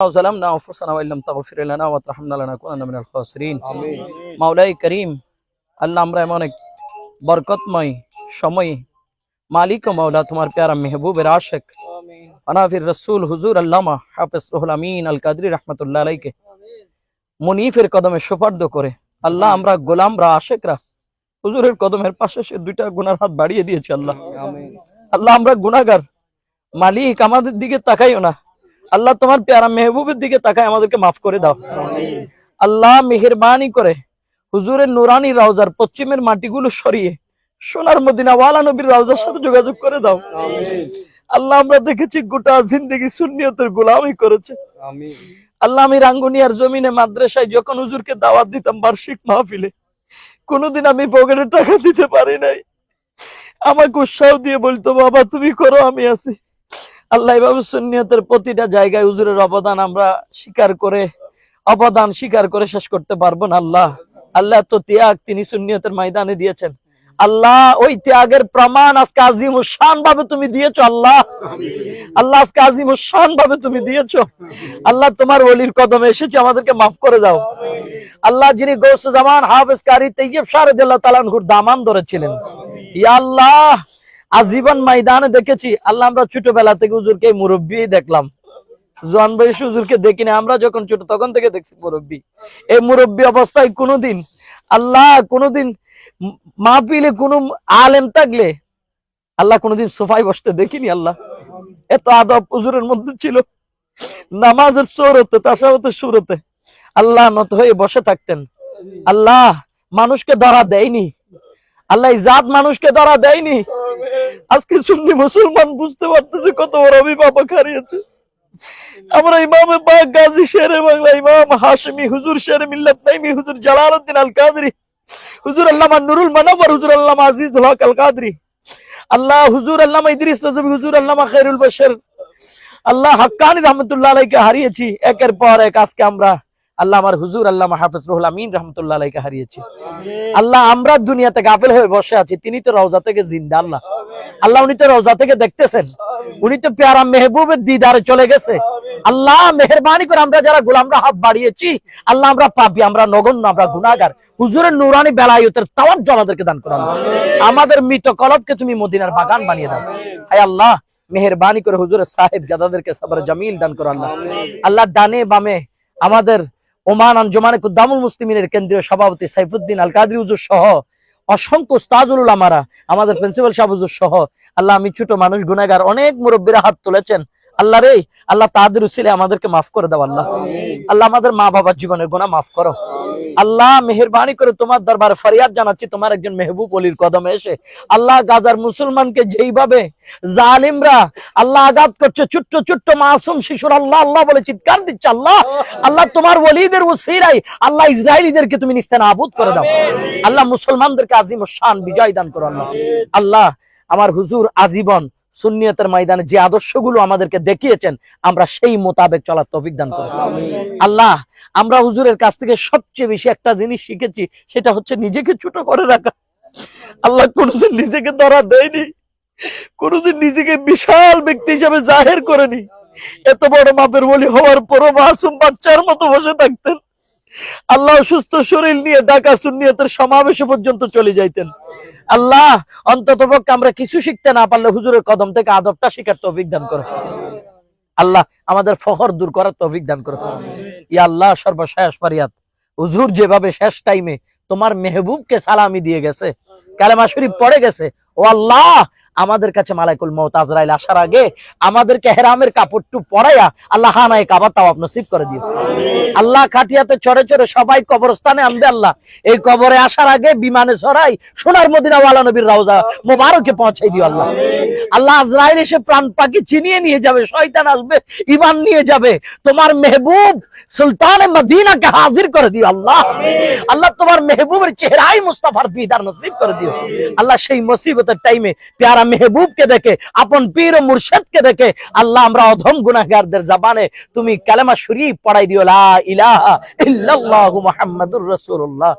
ظلمنا أنفسنا وإن لم تغفر لنا وترحمنا لنكونن من الخاسرين মাওলাই করিম আল্লাহ আমরা এমন এক বরকতময় সময় মালিক ও মাওলা তোমার প্যারা মেহবুবের আশিক আনাফির রাসূল হুজুর আল্লামা হাফেজ রুহুল আমিন আল কাদরি রাহমাতুল্লাহ আলাইকে মুনিফের কদমে সুপার্দ করে আল্লাহ আমরা গোলামরা আশিকরা হুজুরের কদমের পাশে সে দুইটা গুনার হাত বাড়িয়ে দিয়েছে আল্লাহ আল্লাহ আমরা গুনাহগার মালিক আমাদের দিকে তাকাইও না আল্লাহ তোমার প্যারা মেহবুবের দিকে তাকায় আমাদেরকে মাফ করে দাও আল্লাহ মেহেরবানি করে হুজুরের নুরানি রওজার পশ্চিমের মাটিগুলো সরিয়ে সোনার মদিনা ওয়ালা নবীর রওজার সাথে যোগাযোগ করে দাও আল্লাহ আমরা দেখেছি গোটা জিন্দেগি সুন্নিয়তের গোলামি করেছে আল্লাহ আমি রাঙ্গুনিয়ার জমিনে মাদ্রাসায় যখন হুজুরকে দাওয়াত দিতাম বার্ষিক মাহফিলে কোনোদিন আমি পকেটে টাকা দিতে পারি নাই আমাকে উৎসাহ দিয়ে বলতো বাবা তুমি করো আমি আছি আল্লাহ এভাবে সুন্নিয়তের প্রতিটা জায়গায় হুজুরের অবদান আমরা স্বীকার করে শেষ করতে পারবো না আল্লাহ আল্লাহ তো ত্যাগ তিনি সুন্নিয়তের ময়দানে দিয়েছেন আল্লাহ ওই ত্যাগের প্রমাণ আজকে আজিমুশান ভাবে তুমি দিয়েছো আল্লাহ আল্লাহ আজকে আজিমুশান ভাবে তুমি দিয়েছো আল্লাহ তোমার ওলির কদমে এসেছে আমাদেরকে মাফ করে দাও আল্লাহ যিনি গৌস জামান হাফেজ কারি তৈয়ব শাহ রাদিয়াল্লাহু তাআলা আনহুর দামান ধরেছিলেন ইয়া আল্লাহ আজীবন ময়দানে দেখেছি আল্লাহ আমরা ছোটবেলা থেকে হুজুরকে মুরব্বি দেখলাম জোয়ান বয়সী হুজুরকে দেখিনি আমরা যখন ছোট তখন থেকে দেখছি মুরব্বি এই মুরব্বি অবস্থায় কোনোদিন আল্লাহ কোনোদিন মাহফিলে কোন আলেম থাকলে আল্লাহ কোনোদিন সোফায় বসতে দেখিনি আল্লাহ এত আদব হুজুরের মধ্যে ছিল নামাজের সুরতে তাশাহুদের সুরতে আল্লাহ নত হয়ে বসে থাকতেন আল্লাহ মানুষকে ধরা দেয়নি আল্লাহ জাত মানুষকে ধরা দেয়নি আজকে সুন্নি মুসলমান বুঝতে পারতেছে কত বড় অভিভাবক হারিয়েছে আমরা ইমামে পাক গাজী শেরে বাংলা ইমাম হাশমি হুজুর শেরে মিল্লাত নাইমি হুজুর জালালউদ্দিন আল কাদরি হুজুর আল্লামা নুরুল মানওয়ার হুজুর আল্লামা আজিজুল হক আল কাদরি আল্লাহ হুজুর আল্লামা ইদ্রিস রাজবি হুজুর আল্লামা খায়রুল বাশর আল্লাহ হাক্কানি রাহমাতুল্লাহ আলাইহি হারিয়েছি একের পর এক আজকে আমরা আল্লাহ আমার হুজুর আল্লামা হাফেজ রুহুল আমিন রাহমাতুল্লাহ আলাইহি হারিয়েছি আল্লাহ আমরা দুনিয়াতে গাফেল হয়ে বসে আছি তিনি তো রওজা থেকে জিন্দা আল্লাহ আল্লাহ উনি তো রওজা থেকে দেখতেছেন উনি তো প্যারা মেহবুবের দিদারে চলে গেছে আল্লাহ মেহেরবানি করে আমরা যারা গোলামরা হাত বাড়িয়েছি আল্লাহ আমরা পাপী আমরা নগণ্য আমরা গুনাহগার হুজুরের নূরানি বেলায়েতের তাওয়াজ্জুহ আমাদেরকে দান করুন আমাদের মৃত কলবকে তুমি মদিনার বাগান বানিয়ে দাও হায় আল্লাহ মেহেরবানি করে হুজুরের সাহেব গাদাদেরকে সবর জামিল দান করুন আল্লাহ আল্লাহ ডানে বামে আমাদের ওমান আঞ্জুমানে কুদ্দামুল মুসলিমিনের কেন্দ্রীয় সভাপতি সাইফুদ্দিন আল কাদরি হুজুর সহ অসংখ্য উস্তাদুল উলামারা আমাদের প্রিন্সিপাল সাহেব হুজুর সহ আল্লাহ আমি ছোট মানুষ গুনাহগার অনেক মুরব্বিরা হাত তুলেছেন আল্লাহ রে আল্লাহ তাদের উসিলে আমাদেরকে মাফ করে দাও আল্লাহ আল্লাহ আমাদের মা বাবার জীবনের গুনাহ মাফ করো আল্লাহ মেহেরবানি করে তোমার দরবারে ফরিয়াদ জানাচ্ছি তোমার একজন মেহবুব ওলির কদমে এসে আল্লাহ গাজার মুসলমানকে যেইভাবে জালিমরা আল্লাহ আঘাত করছে ছোট্ট ছোট্ট মাসুম শিশুর আল্লাহ আল্লাহ বলে চিৎকার দিচ্ছে আল্লাহ আল্লাহ তোমার ওলিদের উসিলাই আল্লাহ ইসরায়েলীদেরকে তুমি নিস্তেনাবুদ করে দাও আল্লাহ মুসলমানদেরকে আজিমুশান বিজয় দান করো আল্লাহ আল্লাহ আমার হুজুর আজীবন সুন্নিয়তের ময়দানে যে আদর্শগুলো আমাদেরকে দেখিয়েছেন আমরা সেই মোতাবেক চলার তৌফিক দান করুন আল্লাহ আমরা হুজুরের কাছ থেকে সবচেয়ে বেশি একটা জিনিস শিখেছি সেটা হচ্ছে নিজেকে ছোট করে রাখা আল্লাহ কোনোদিন নিজেকে ধরা দেয়নি কোনোদিন নিজেকে বিশাল ব্যক্তি হিসেবে জাহির করেনি এত বড় মাপের ওলি হওয়ার পরও মাসুম বাচ্চার মতো বসে থাকতেন আল্লাহ সুস্থ শরীর নিয়ে ঢাকা সুন্নিয়তের সমাবেশে পর্যন্ত চলে যাইতেন আল্লাহ অন্ততপক্ষে আমরা কিছু শিখতে না পারলে হুজুরের কদম থেকে আদবটা শিখার তৌফিক দান করো আল্লাহ আমাদের ফখর দূর করার তৌফিক দান করো ইয়া আল্লাহ সর্বশেষ ফরিয়াদ হুজুর যেভাবে শেষ টাইমে তোমার মেহবুবকে সালামি দিয়ে গেছে কালেমা শরীফ পড়ে গেছে ও আল্লাহ আমাদের কাছে মালাকুল মউত আজরাইল আসার আগে আমাদেরকে হেরামের কাপড়টু পরাইয়া আল্লাহ হানায়ে কাবা তাওয়াফ নসিব করে দিও আল্লাহ খাটিয়াতে চড়ে চড়ে সবাই কবরস্থানে আনবে আল্লাহ এই কবরে আসার আগে বিমানে চড়াই সোনার মদিনা ওয়ালা নবীর রওজা মোবারকে পৌঁছাই দিও আল্লাহ আল্লাহ আজরাইল এসে প্রাণ পাখি চিনিয়ে নিয়ে যাবে শয়তান আসবে ঈমান নিয়ে যাবে তোমার মেহবুব সুলতানে মদিনাকে হাজির করে দিও আল্লাহ আল্লাহ তোমার মেহবুবের চেহারায় মুস্তাফার দিদার নসিব করে দিও আল্লাহ সেই মুসিবতের টাইমে প্যারা মেহবুবকে দেখে আপন পীর ও মুর্শিদকে দেখে আল্লাহ আমরা অধম গুনাহগারদের জবানে তুমি কালেমা শরীফ পড়াই দিও লা ইলাহা ইল্লাল্লাহু মুহাম্মাদুর রাসূলুল্লাহ।